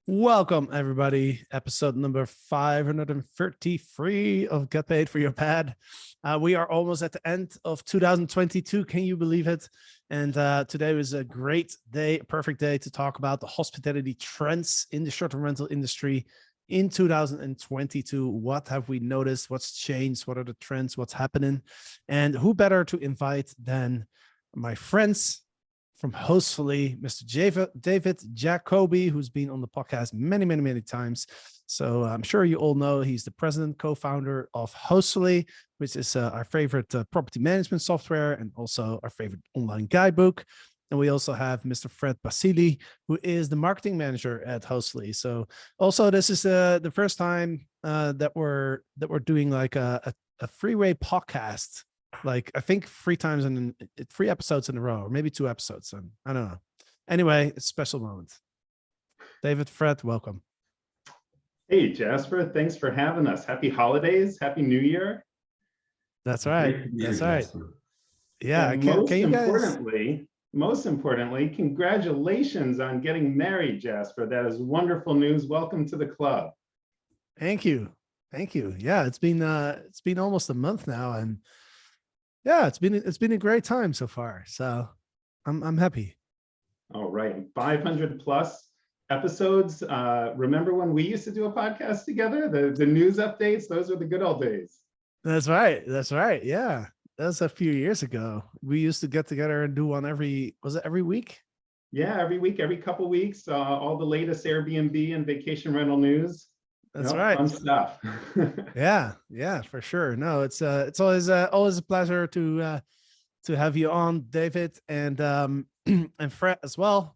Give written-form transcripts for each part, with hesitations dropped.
Welcome, everybody. Episode number 533 of Get Paid for Your Pad. We are almost at the end of 2022. Can you believe it? And today was a great day, a perfect day to talk about the hospitality trends in the short-term rental industry in 2022. What have we noticed? What's changed? What are the trends? What's happening? And who better to invite than my friends from Hostfully, Mr. David Jacoby, who's been on the podcast many times. So I'm sure you all know he's the president, co-founder of Hostfully, which is our favorite property management software and also our favorite online guidebook. And we also have Mr. Fred Bassili, who is the marketing manager at Hostfully. So also this is the first time that we're doing like a freeway podcast. Like I think three episodes in a row, or maybe two episodes. And I don't know. Anyway, it's a special moment. David, Fred, welcome. Hey, Jasper, thanks for having us. Happy holidays. Happy New Year. That's right. That's right. Yeah. And most importantly, congratulations on getting married, Jasper. That is wonderful news. Welcome to the club. Thank you. Yeah, it's been almost a month now, and yeah, it's been a great time so far. So I'm happy. All right, 500 plus episodes. Remember when we used to do a podcast together? The news updates, those were the good old days. That's right. Yeah, that was a few years ago. We used to get together and do one every week? Yeah, every week, every couple weeks, all the latest Airbnb and vacation rental news. That's right. Fun stuff. Yeah, for sure. No, it's always a pleasure to have you on, David, and and Fred as well.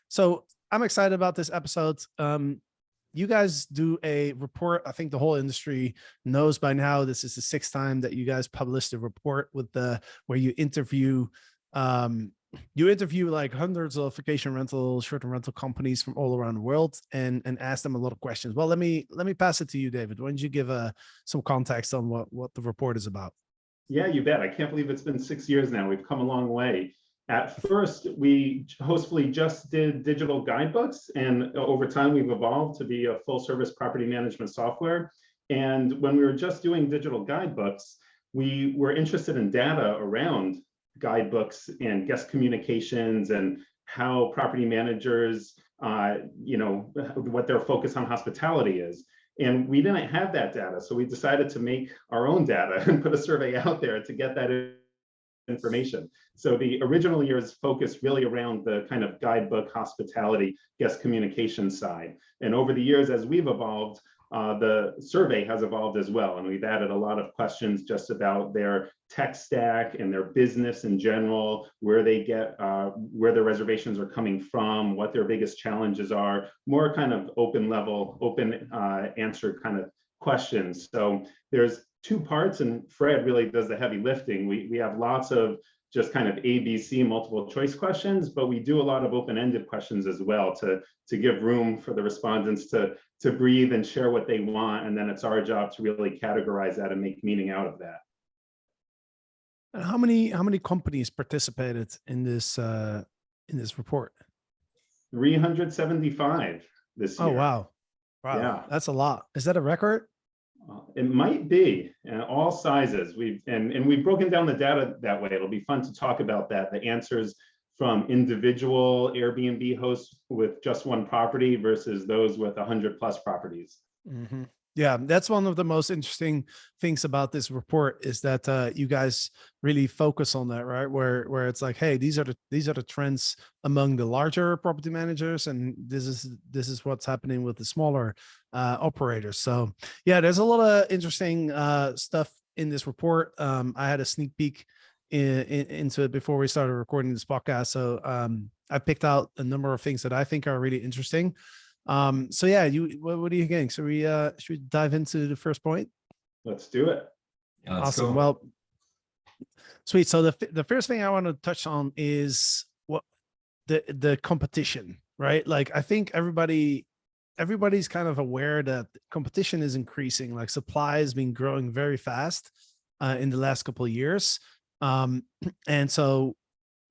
So I'm excited about this episode. You guys do a report. I think the whole industry knows by now. This is the sixth time that you guys published a report where you interview like hundreds of vacation rental, short-term rental companies from all around the world and ask them a lot of questions. Well, let me pass it to you, David. Why don't you give some context on what the report is about? Yeah, you bet. I can't believe it's been 6 years now. We've come a long way. At first, we Hostfully just did digital guidebooks, and over time we've evolved to be a full service property management software. And when we were just doing digital guidebooks, we were interested in data around guidebooks and guest communications and how property managers, what their focus on hospitality is. And we didn't have that data. So we decided to make our own data and put a survey out there to get that information. So the original years focused really around the kind of guidebook, hospitality, guest communication side. And over the years, as we've evolved, the survey has evolved as well. And we've added a lot of questions just about their tech stack and their business in general, where they get, where their reservations are coming from, what their biggest challenges are, more kind of open answer kind of questions. So there's two parts, and Fred really does the heavy lifting. We have lots of just kind of ABC multiple choice questions, but we do a lot of open-ended questions as well to give room for the respondents to breathe and share what they want. And then it's our job to really categorize that and make meaning out of that. And how many companies participated in this report? 375 this year. Oh, wow. Yeah, that's a lot. Is that a record? It might be all sizes. We've broken down the data that way. It'll be fun to talk about that. The answers from individual Airbnb hosts with just one property versus those with 100 plus properties. Mm-hmm. Yeah, that's one of the most interesting things about this report is that you guys really focus on that, right? Where it's like, hey, these are the trends among the larger property managers, and this is what's happening with the smaller operators. So yeah, there's a lot of interesting stuff in this report. I had a sneak peek into it before we started recording this podcast, so I picked out a number of things that I think are really interesting. So yeah, what are you getting? So should we dive into the first point? Let's do it. Yeah, awesome. Go. Well, sweet. So the first thing I want to touch on is what the competition, right? Like I think everybody's kind of aware that competition is increasing. Like supply has been growing very fast in the last couple of years. And so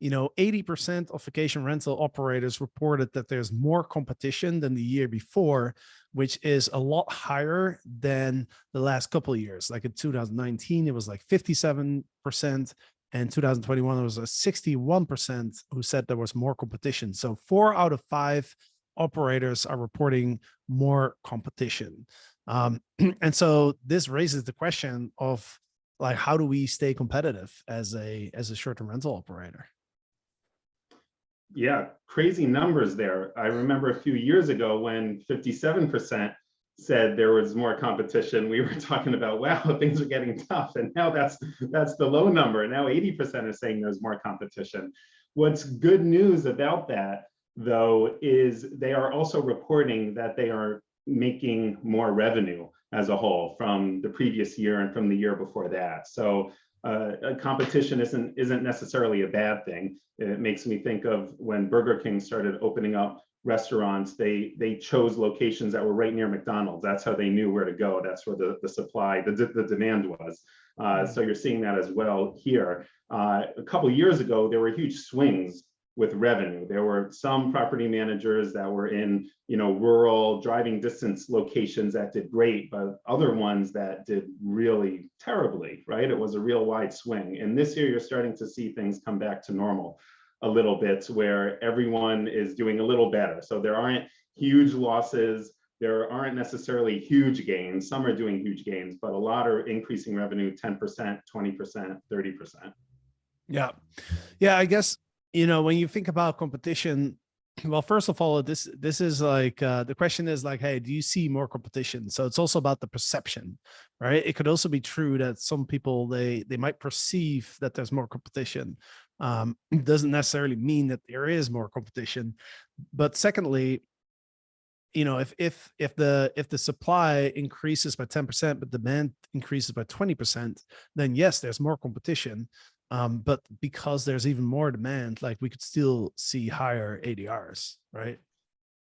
80% of vacation rental operators reported that there's more competition than the year before, which is a lot higher than the last couple of years. Like in 2019, it was like 57%. And 2021, it was a 61% who said there was more competition. So 4 out of 5 operators are reporting more competition. And so this raises the question of like, how do we stay competitive as a short-term rental operator? Yeah, crazy numbers there. I remember a few years ago when 57% said there was more competition, we were talking about, wow, things are getting tough. And now that's the low number. Now 80% are saying there's more competition. What's good news about that, though, is they are also reporting that they are making more revenue as a whole from the previous year and from the year before that. So competition isn't necessarily a bad thing. It makes me think of when Burger King started opening up restaurants, they chose locations that were right near McDonald's. That's how they knew where to go. That's where the supply, the demand was. So you're seeing that as well here. A couple of years ago, there were huge swings with revenue. There were some property managers that were in, rural driving distance locations that did great, but other ones that did really terribly, right? It was a real wide swing. And this year you're starting to see things come back to normal a little bit, where everyone is doing a little better. So there aren't huge losses. There aren't necessarily huge gains. Some are doing huge gains, but a lot are increasing revenue 10%, 20%, 30%. Yeah. Yeah, I guess, when you think about competition, well, first of all, this is like, the question is like, hey, do you see more competition? So it's also about the perception, right? It could also be true that some people, they might perceive that there's more competition. It doesn't necessarily mean that there is more competition. But secondly, if the supply increases by 10%, but demand increases by 20%, then yes, there's more competition. But because there's even more demand, like we could still see higher ADRs, right?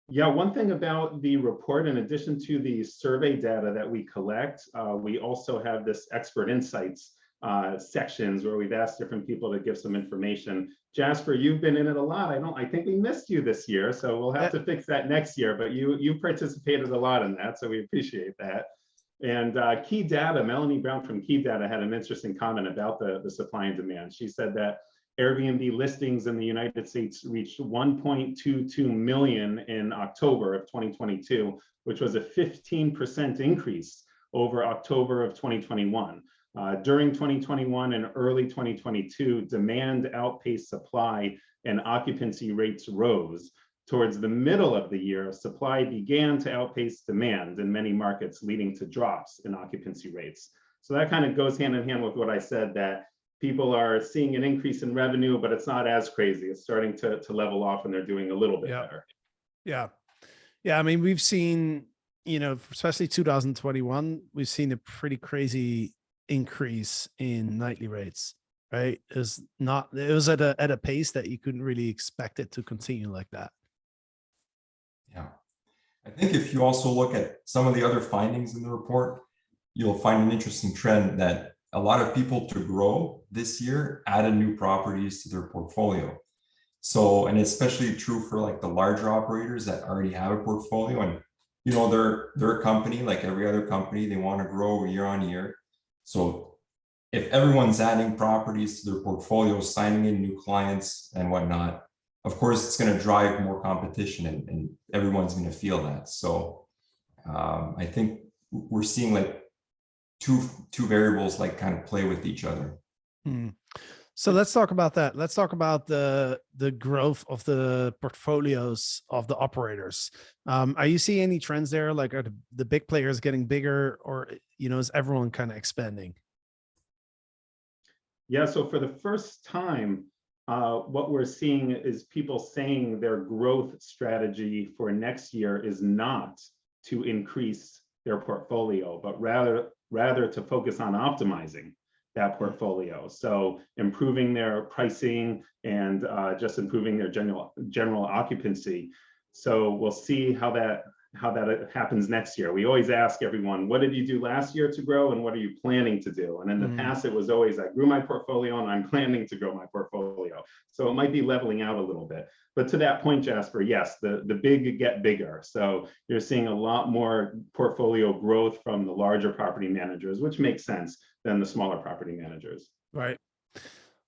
Yeah, one thing about the report, in addition to the survey data that we collect, we also have this expert insights sections where we've asked different people to give some information. Jasper, you've been in it a lot. I think we missed you this year, so we'll have to fix that next year, but you participated a lot in that, so we appreciate that. And Key Data, Melanie Brown from Key Data had an interesting comment about the supply and demand. She said that Airbnb listings in the United States reached 1.22 million in October of 2022, which was a 15% increase over October of 2021. During 2021 and early 2022, demand outpaced supply and occupancy rates rose. Towards the middle of the year, supply began to outpace demand in many markets, leading to drops in occupancy rates. So that kind of goes hand in hand with what I said, that people are seeing an increase in revenue, but it's not as crazy. It's starting to level off and they're doing a little bit better. Yeah. Yeah. I mean, we've seen, especially 2021, we've seen a pretty crazy increase in nightly rates, right? It was at a pace that you couldn't really expect it to continue like that. Yeah. I think if you also look at some of the other findings in the report, you'll find an interesting trend that a lot of people, to grow this year, added new properties to their portfolio. So, and especially true for like the larger operators that already have a portfolio, and they're a company like every other company, they want to grow year on year. So if everyone's adding properties to their portfolio, signing in new clients and whatnot, of course, it's going to drive more competition, and everyone's going to feel that. So I think we're seeing like two variables like kind of play with each other. So let's talk about that. Let's talk about the growth of the portfolios of the operators. Are you seeing any trends there? Like, are the big players getting bigger, or is everyone kind of expanding? Yeah. So for the first time, what we're seeing is people saying their growth strategy for next year is not to increase their portfolio, but rather to focus on optimizing that portfolio. So improving their pricing and just improving their general occupancy. So we'll see how that happens next year. We always ask everyone, what did you do last year to grow and what are you planning to do? And in the past, it was always, I grew my portfolio and I'm planning to grow my portfolio. So it might be leveling out a little bit. But to that point, Jasper, yes, the big get bigger. So you're seeing a lot more portfolio growth from the larger property managers, which makes sense, than the smaller property managers. Right.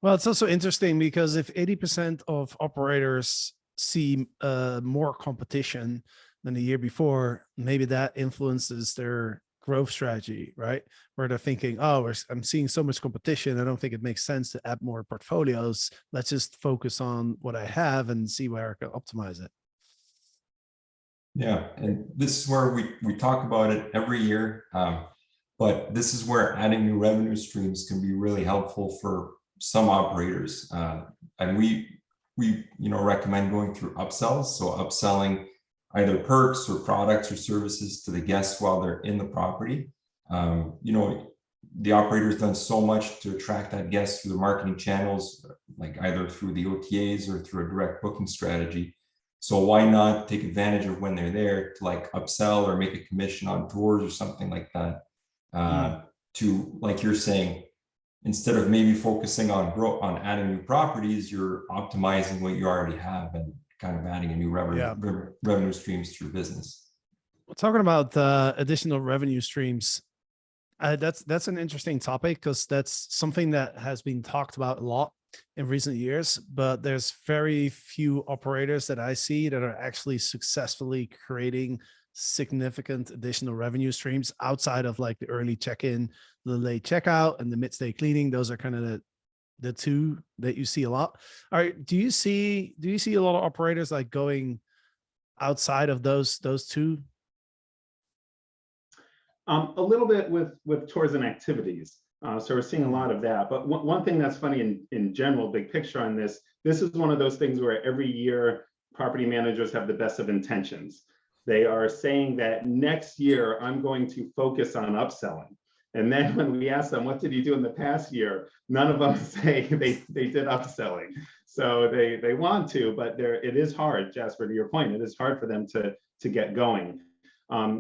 Well, it's also interesting because if 80% of operators see more competition than the year before, maybe that influences their growth strategy, right? Where they're thinking, oh, I'm seeing so much competition. I don't think it makes sense to add more portfolios. Let's just focus on what I have and see where I can optimize it. Yeah, and this is where we talk about it every year. But this is where adding new revenue streams can be really helpful for some operators. And we recommend going through upsells. So upselling either perks or products or services to the guests while they're in the property. The operator's done so much to attract that guest through the marketing channels, like either through the OTAs or through a direct booking strategy. So why not take advantage of when they're there to like upsell or make a commission on tours or something like that? To, like you're saying, instead of maybe focusing on adding new properties, you're optimizing what you already have and kind of adding a new revenue streams to your business. Well, talking about additional revenue streams, that's an interesting topic because that's something that has been talked about a lot in recent years, but there's very few operators that I see that are actually successfully creating significant additional revenue streams outside of like the early check-in, the late checkout, and the mid-stay cleaning. Those are kind of the two that you see a lot. All right, do you see a lot of operators like going outside of those two? A little bit with tours and activities. So we're seeing a lot of that. But one thing that's funny in general, big picture on this is one of those things where every year property managers have the best of intentions. They are saying that next year I'm going to focus on upselling. And then when we ask them, what did you do in the past year? None of them say they did upselling. So they want to, but it is hard, Jasper, to your point, it is hard for them to get going.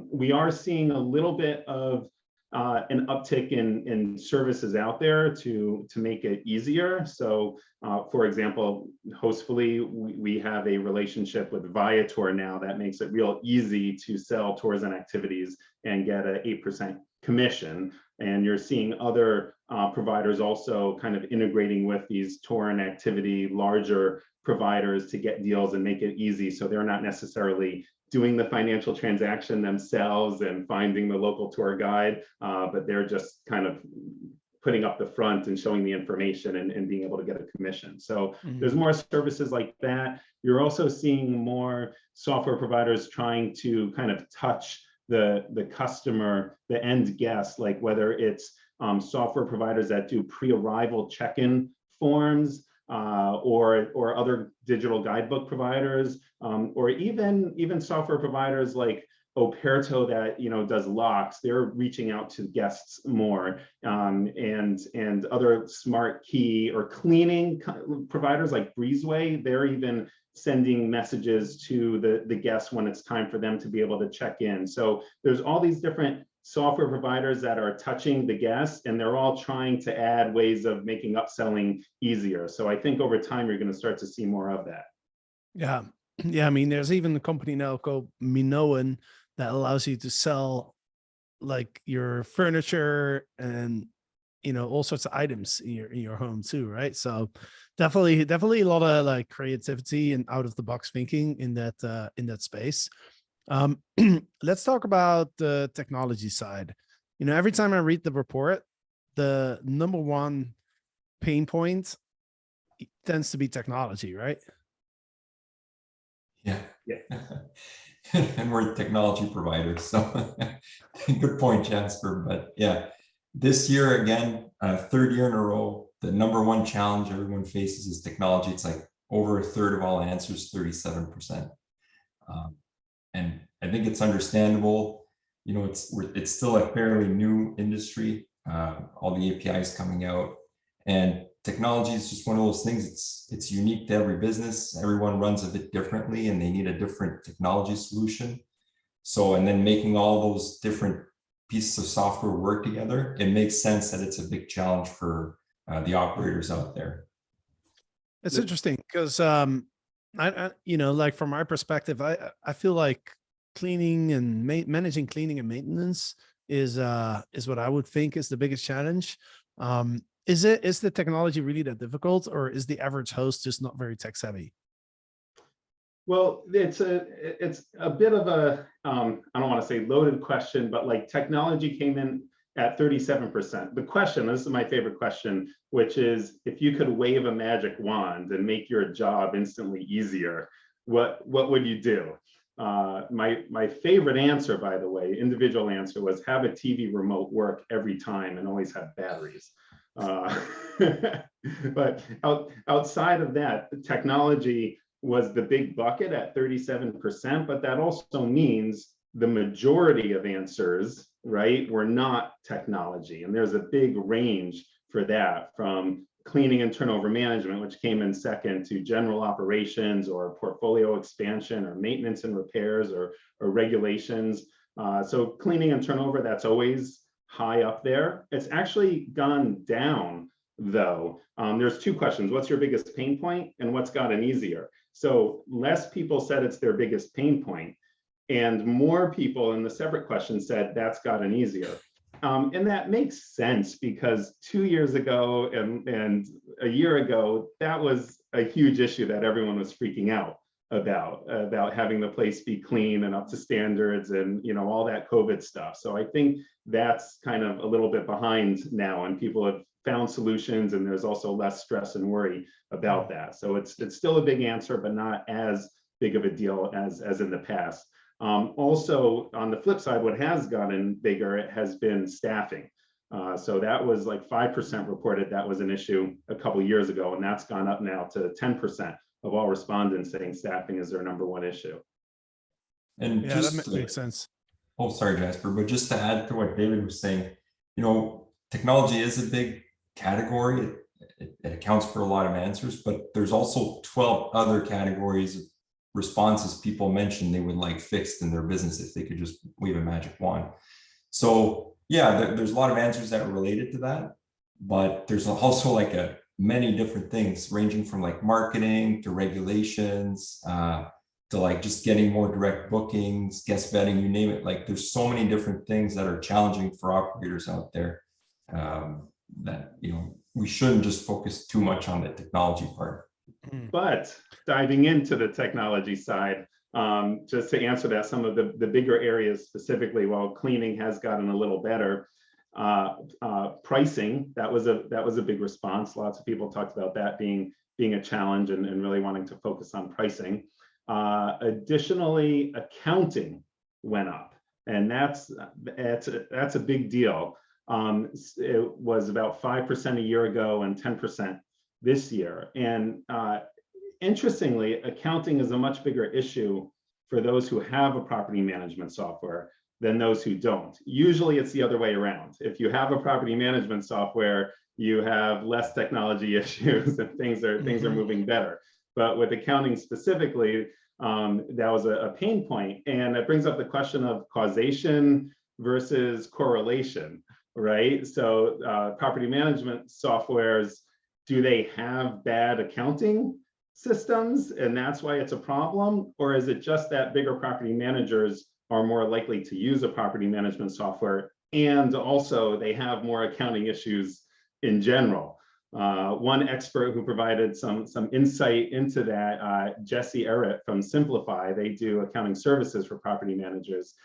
We are seeing a little bit of an uptick in services out there to make it easier. So for example, Hostfully, we have a relationship with Viator now that makes it real easy to sell tours and activities and get an 8% commission. And you're seeing other providers also kind of integrating with these tour and activity larger providers to get deals and make it easy. So they're not necessarily doing the financial transaction themselves and finding the local tour guide, but they're just kind of putting up the front and showing the information and being able to get a commission. So there's more services like that. You're also seeing more software providers trying to kind of touch the customer, the end guest, like whether it's software providers that do pre-arrival check-in forms, or other digital guidebook providers, or even software providers like Operto that does locks. They're reaching out to guests more, and other smart key or cleaning providers like Breezeway. They're even sending messages to the guests when it's time for them to be able to check in. So there's all these different software providers that are touching the guests, and they're all trying to add ways of making upselling easier. So I think over time, you're going to start to see more of that. Yeah. I mean, there's even a company now called Minoan that allows you to sell like your furniture and, all sorts of items in your home too. Right. So definitely a lot of like creativity and out of the box thinking in that space. Let's talk about the technology side. Every time I read the report, the number one pain point tends to be technology, right? Yeah. And we're technology providers, so good point, Jasper. But yeah, this year again, third year in a row, the number one challenge everyone faces is technology. It's like over a third of all answers, 37%. And I think it's understandable. It's still a fairly new industry. All the APIs coming out, and technology is just one of those things. It's unique to every business. Everyone runs a bit differently, and they need a different technology solution. So, and then making all those different pieces of software work together, it makes sense that it's a big challenge for the operators out there. It's interesting because like from my perspective, I feel like cleaning and managing cleaning and maintenance is what I would think is the biggest challenge. Is the technology really that difficult, or is the average host just not very tech savvy? Well, it's a bit of a, I don't want to say loaded question, but like technology came in at 37%. The question, this is my favorite question, which is, if you could wave a magic wand and make your job instantly easier, what would you do? My favorite answer, by the way, individual answer, was have a TV remote work every time and always have batteries. But outside of that, the technology was the big bucket at 37%, but that also means the majority of answers, right, were not technology. And there's a big range for that, from cleaning and turnover management, which came in second, to general operations or portfolio expansion or maintenance and repairs or regulations. So cleaning and turnover, that's always high up there. It's actually gone down though. There's two questions. What's your biggest pain point and what's gotten easier? So less people said it's their biggest pain point, and more people in the separate question said that's gotten easier. And that makes sense, because 2 years ago and a year ago, that was a huge issue that everyone was freaking out about having the place be clean and up to standards and, you know, all that COVID stuff. So I think that's kind of a little bit behind now, and people have found solutions, and there's also less stress and worry about that. So it's still a big answer, but not as big of a deal as in the past. Also, on the flip side, what has gotten bigger, it has been staffing. So that was like 5% reported that was an issue a couple of years ago, and that's gone up now to 10% of all respondents saying staffing is their #1 issue. And Yeah, just that makes sense. Oh, sorry, Jasper, but just to add to what David was saying, you know, technology is a big category. It accounts for a lot of answers, but there's also 12 other categories of responses people mentioned they would like fixed in their business if they could just wave a magic wand. So yeah, there's a lot of answers that are related to that, but there's also like many different things, ranging from like marketing to regulations, to like just getting more direct bookings, guest vetting, you name it. Like there's so many different things that are challenging for operators out there, that, you know, we shouldn't just focus too much on the technology part. But diving into the technology side, just to answer that, some of the bigger areas specifically, while cleaning has gotten a little better, pricing, that was a big response. Lots of people talked about that being a challenge, and really wanting to focus on pricing. Additionally, accounting went up, and that's a big deal. It was about 5% a year ago and 10% this year. And interestingly, accounting is a much bigger issue for those who have a property management software than those who don't. Usually it's the other way around. If you have a property management software, you have less technology issues and things are moving better. But with accounting specifically, that was a pain point. And it brings up the question of causation versus correlation, right? So property management softwares, do they have bad accounting systems and that's why it's a problem? Or is it just that bigger property managers are more likely to use a property management software, and also they have more accounting issues in general? One expert who provided some insight into that, Jesse Errett from Simplify, they do accounting services for property managers.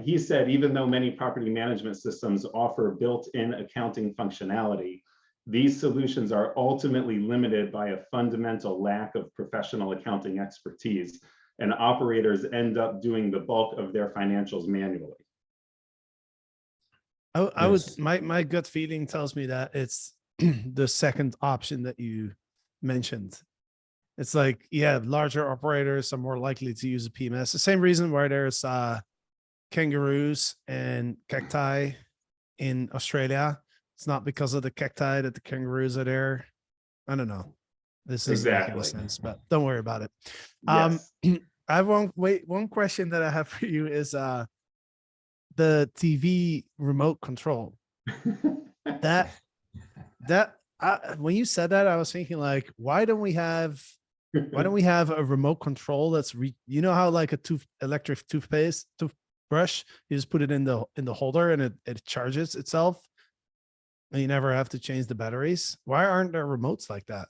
He said, even though many property management systems offer built-in accounting functionality, these solutions are ultimately limited by a fundamental lack of professional accounting expertise, and operators end up doing the bulk of their financials manually. I would, my gut feeling tells me that it's the second option that you mentioned. It's like, yeah, larger operators are more likely to use a PMS. The same reason why there's kangaroos and cacti in Australia. It's not because of the cacti that the kangaroos are there. I don't know. This doesn't make any sense, but don't worry about it. Yes. I have one question that I have for you is the TV remote control. When you said that, I was thinking like, why don't we have a remote control that's you know how like a electric toothbrush, you just put it in the holder and it charges itself and you never have to change the batteries. Why aren't there remotes like that?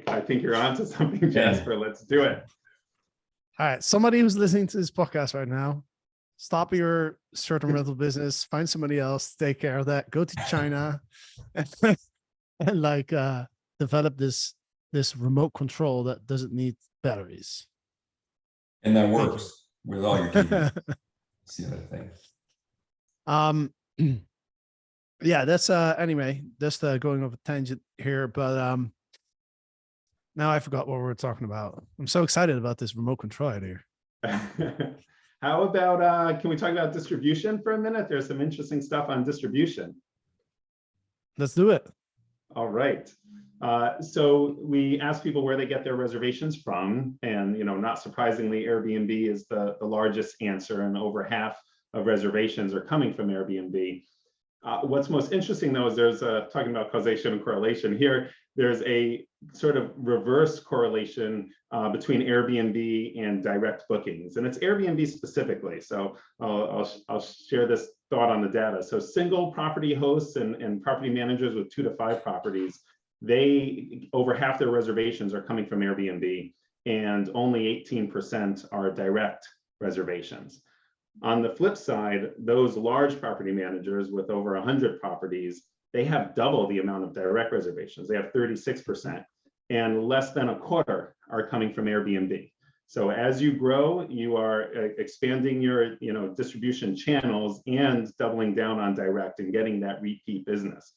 I think you're onto something, Jasper. Let's do it. All right. Somebody who's listening to this podcast right now, stop your short-term rental business, find somebody else, take care of that, go to China and like develop this remote control that doesn't need batteries. And that works with all your TVs. See that thing. Yeah, that's anyway, that's going off a tangent here, but now I forgot what we were talking about. I'm so excited about this remote control idea. How about can we talk about distribution for a minute? There's some interesting stuff on distribution. Let's do it. All right. So we asked people where they get their reservations from, and not surprisingly, Airbnb is the largest answer, and over half of reservations are coming from Airbnb. What's most interesting though is there's talking about causation and correlation here. There's a sort of reverse correlation between Airbnb and direct bookings, and it's Airbnb specifically. So I'll share this thought on the data. So single property hosts and property managers with 2 to 5 properties, over half their reservations are coming from Airbnb, and only 18% are direct reservations. On the flip side, those large property managers with over 100 properties, they have double the amount of direct reservations. They have 36%, and less than a quarter are coming from Airbnb. So as you grow, you are expanding your distribution channels and doubling down on direct and getting that repeat business.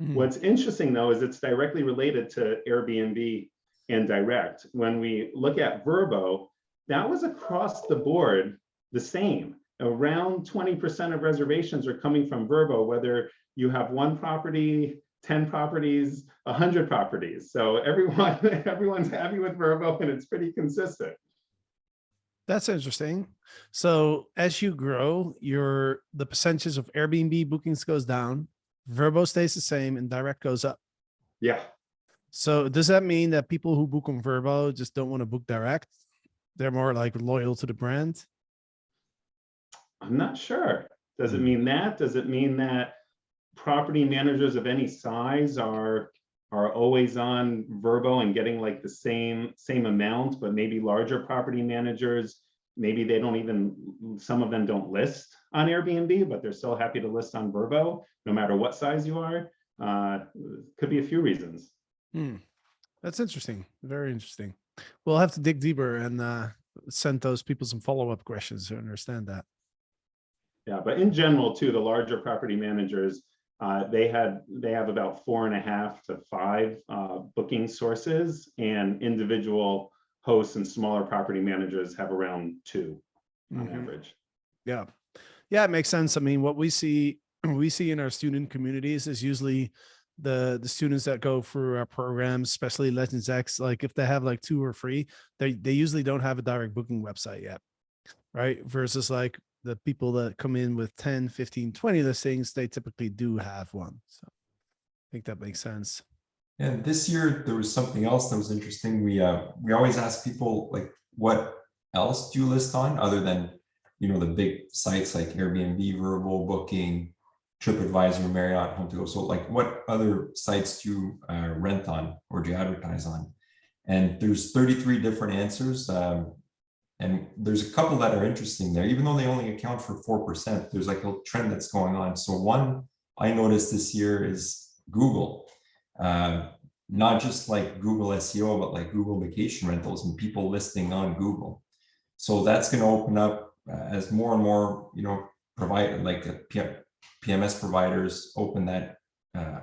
Mm-hmm. What's interesting though is it's directly related to Airbnb and direct. When we look at Vrbo, that was across the board the same. Around 20% of reservations are coming from Vrbo, whether you have 1 property, 10 properties, 100 properties. So everyone's happy with Vrbo, and it's pretty consistent. That's interesting. So as you grow, the percentage of Airbnb bookings goes down, Vrbo stays the same, and direct goes up. Yeah. So does that mean that people who book on Vrbo just don't want to book direct? They're more like loyal to the brand? I'm not sure. Does it mean that? Does it mean that property managers of any size are always on Vrbo and getting like the same amount, but maybe larger property managers, maybe they don't even, some of them don't list on Airbnb, but they're still happy to list on Vrbo, no matter what size you are? Could be a few reasons. That's interesting. Very interesting. We'll have to dig deeper and send those people some follow-up questions to understand that. Yeah, but in general too, the larger property managers, they have about 4.5 to 5 booking sources, and individual hosts and smaller property managers have around 2 on average. Yeah, it makes sense. I mean, what we see in our student communities is usually the students that go through our programs, especially Legends X, like if they have like 2 or 3, they usually don't have a direct booking website yet, right? Versus like the people that come in with 10, 15, 20 listings, they typically do have one. So I think that makes sense. And this year there was something else that was interesting. We always ask people like, what else do you list on other than, the big sites like Airbnb, Vrbo, Booking, TripAdvisor, Marriott, Home2Go. So like, what other sites do you rent on or do you advertise on? And there's 33 different answers. And there's a couple that are interesting there, even though they only account for 4%, there's like a trend that's going on. So one I noticed this year is Google, not just like Google SEO, but like Google vacation rentals and people listing on Google. So that's going to open up as more and more, provide like PMS providers open that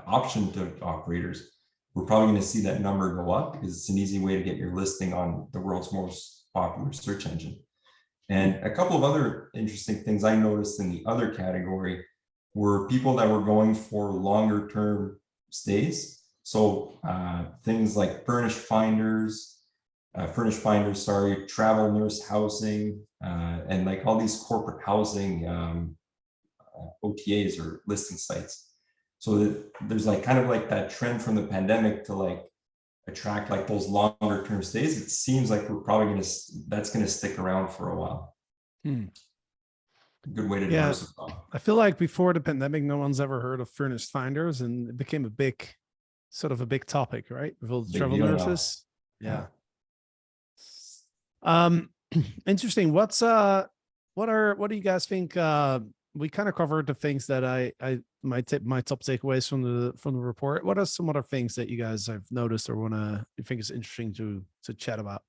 option to operators. We're probably going to see that number go up because it's an easy way to get your listing on the world's most popular search engine. And a couple of other interesting things I noticed in the other category were people that were going for longer term stays. So things like furnished finders, furnished finders, sorry, travel nurse housing, and like all these corporate housing OTAs or listing sites. So that there's like kind of like that trend from the pandemic to like attract like those longer term stays. It seems like we're probably that's gonna stick around for a while. Good way to diversify. I feel like before the pandemic, no one's ever heard of furnished finders, and it became a big topic, right? With all the Big travel deal now. nurses. Yeah. Interesting. What do you guys think? We kind of covered the things that my top takeaways from the report. What are some other things that you guys have noticed or you think is interesting to chat about?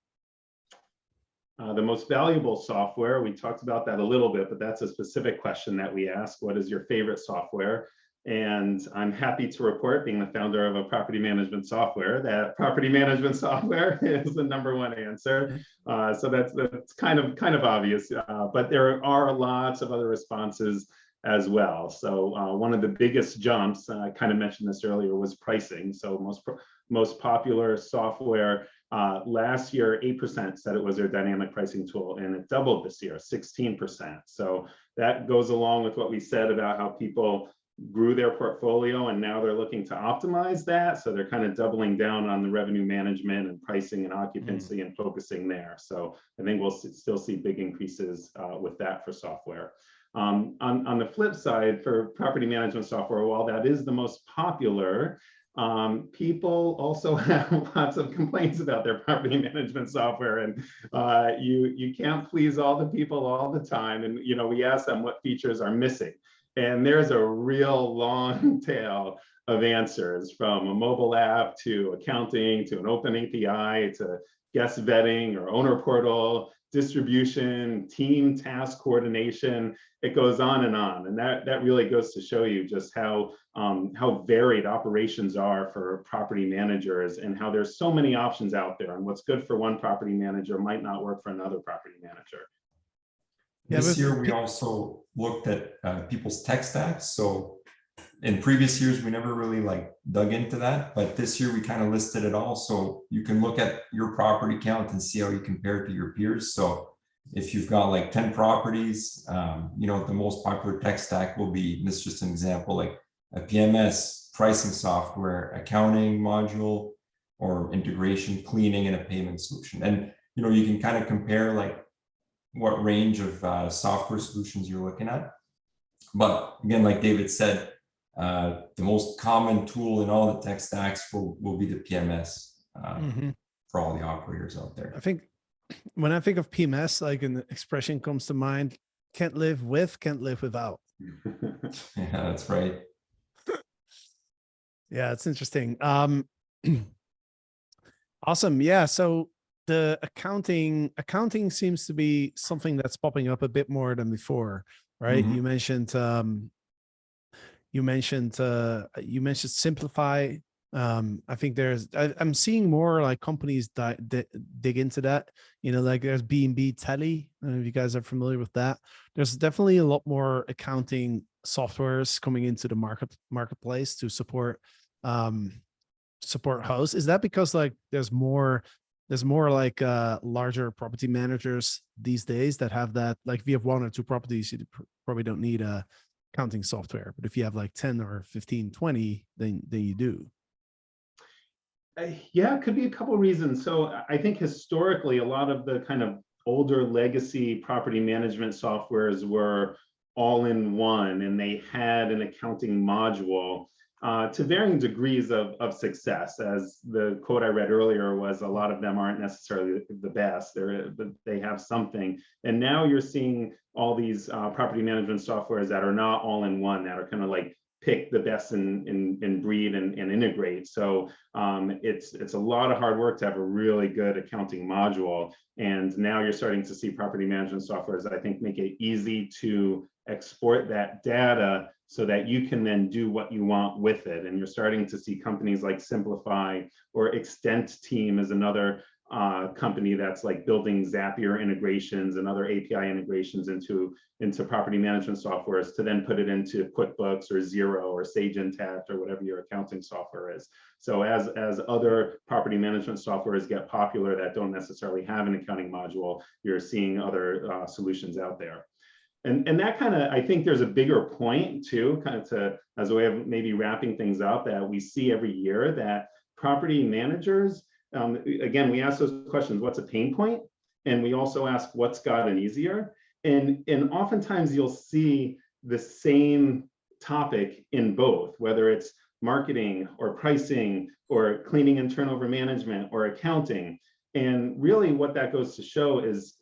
The most valuable software, we talked about that a little bit, but that's a specific question that we ask. What is your favorite software? And I'm happy to report, being the founder of a property management software, that property management software is the #1 answer. So that's kind of obvious, but there are lots of other responses as well. So one of the biggest jumps, I kind of mentioned this earlier, was pricing. So most popular software last year, 8% said it was their dynamic pricing tool, and it doubled this year, 16%. So that goes along with what we said about how people grew their portfolio and now they're looking to optimize that. So they're kind of doubling down on the revenue management and pricing and occupancy and focusing there. So I think we'll still see big increases with that for software. On the flip side, for property management software, while that is the most popular, people also have lots of complaints about their property management software, and you can't please all the people all the time. And we ask them what features are missing, and there's a real long tail of answers, from a mobile app to accounting to an open API to guest vetting or owner portal, distribution, team task coordination. It goes on, and that really goes to show you just how varied operations are for property managers, and how there's so many options out there, and what's good for one property manager might not work for another property manager. This year, we also looked at people's tech stacks. So in previous years, we never really like dug into that, but this year we kind of listed it all. So you can look at your property count and see how you compare to your peers. So if you've got like 10 properties, the most popular tech stack will be, this is just an example, like a PMS, pricing software, accounting module, or integration, cleaning, and a payment solution. And, you can kind of compare like what range of software solutions you're looking at. But again, like David said, the most common tool in all the tech stacks will be the PMS for all the operators out there. I think when I think of PMS, like an expression comes to mind: can't live with, can't live without. Yeah, that's right. Yeah, it's interesting. Awesome. Yeah. So the accounting seems to be something that's popping up a bit more than before, right? You mentioned Simplify. I think I'm seeing more like companies dig into that. Like there's B&B Tally. I don't know if you guys are familiar with that. There's definitely a lot more accounting softwares coming into the marketplace to support hosts. Is that because like there's more like larger property managers these days that have that? Like if you have 1 or 2 properties, you probably don't need a accounting software, but if you have like 10 or 15, 20, then you do. Yeah, it could be a couple of reasons. So I think historically, a lot of the kind of older legacy property management softwares were all in one, and they had an accounting module to varying degrees of success. As the quote I read earlier was, a lot of them aren't necessarily the best. They have something. And now you're seeing all these property management softwares that are not all in one, that are kind of like pick the best in breed and integrate. So it's a lot of hard work to have a really good accounting module. And now you're starting to see property management softwares, I think, make it easy to export that data so that you can then do what you want with it. And you're starting to see companies like Simplify, or Extent Team is another company that's like building Zapier integrations and other API integrations into property management softwares to then put it into QuickBooks or Xero or Sage Intacct or whatever your accounting software is. So as other property management softwares get popular that don't necessarily have an accounting module, you're seeing other solutions out there. And that kind of, I think there's a bigger point too, kind of to, as a way of maybe wrapping things up, that we see every year that property managers, again, we ask those questions, what's a pain point? And we also ask what's gotten easier? And oftentimes you'll see the same topic in both, whether it's marketing or pricing or cleaning and turnover management or accounting. And really what that goes to show is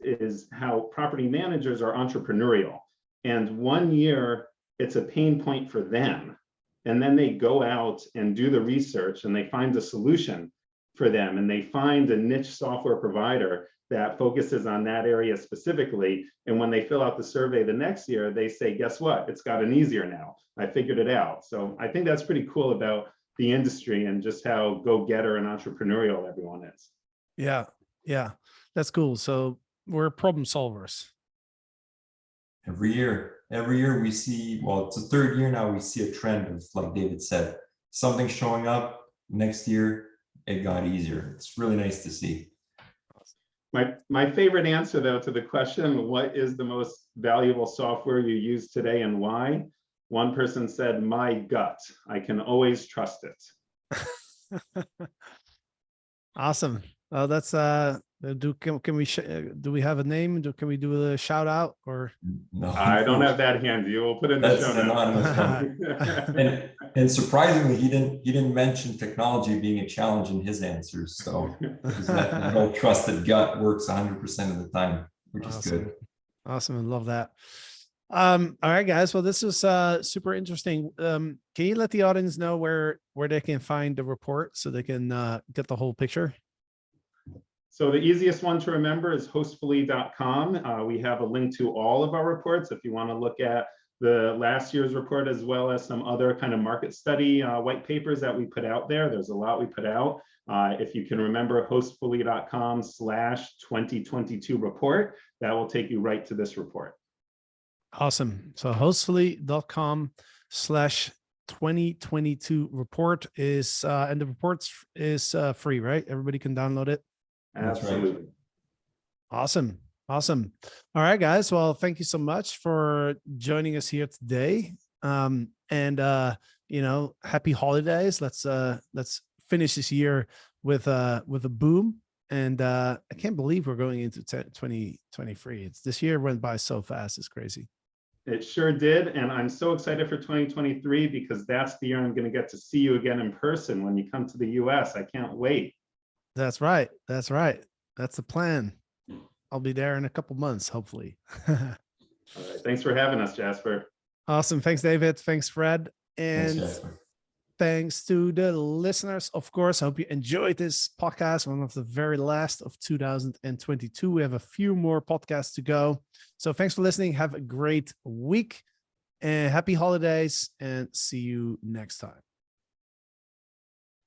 how property managers are entrepreneurial. And one year it's a pain point for them. And then they go out and do the research and they find a solution for them. And they find a niche software provider that focuses on that area specifically. And when they fill out the survey the next year, they say, guess what? It's gotten easier now. I figured it out. So I think that's pretty cool about the industry and just how go-getter and entrepreneurial everyone is. Yeah, that's cool. So we're problem solvers. Every year we see, well, it's the third year now, we see a trend of, like David said, something showing up. Next year, it got easier. It's really nice to see. My favorite answer, though, to the question, what is the most valuable software you use today and why? One person said, my gut. I can always trust it. Awesome. That's can we have a name? Can we do a shout out or? No, I don't have that handy. We'll put it in the show notes. And surprisingly, he didn't mention technology being a challenge in his answers. So that whole trusted gut works 100% of the time, which is good. Awesome. I love that. All right, guys. Well, this was super interesting. Can you let the audience know where they can find the report so they can get the whole picture? So the easiest one to remember is hostfully.com. We have a link to all of our reports if you want to look at the last year's report, as well as some other kind of market study white papers that we put out there. There's a lot we put out. If you can remember hostfully.com/2022 report, that will take you right to this report. Awesome. So hostfully.com/2022 report is, and the report is free, right? Everybody can download it. Absolutely. Right. Awesome. All right, guys. Well, thank you so much for joining us here today. And happy holidays. Let's finish this year with a boom. And I can't believe we're going into 2023. This year went by so fast. It's crazy. It sure did. And I'm so excited for 2023 because that's the year I'm going to get to see you again in person when you come to the US. I can't wait. That's right. That's the plan. I'll be there in a couple months, hopefully. All right. Thanks for having us, Jasper. Awesome. Thanks, David. Thanks, Fred. And thanks to the listeners, of course. I hope you enjoyed this podcast, one of the very last of 2022. We have a few more podcasts to go. So thanks for listening. Have a great week and happy holidays, and see you next time.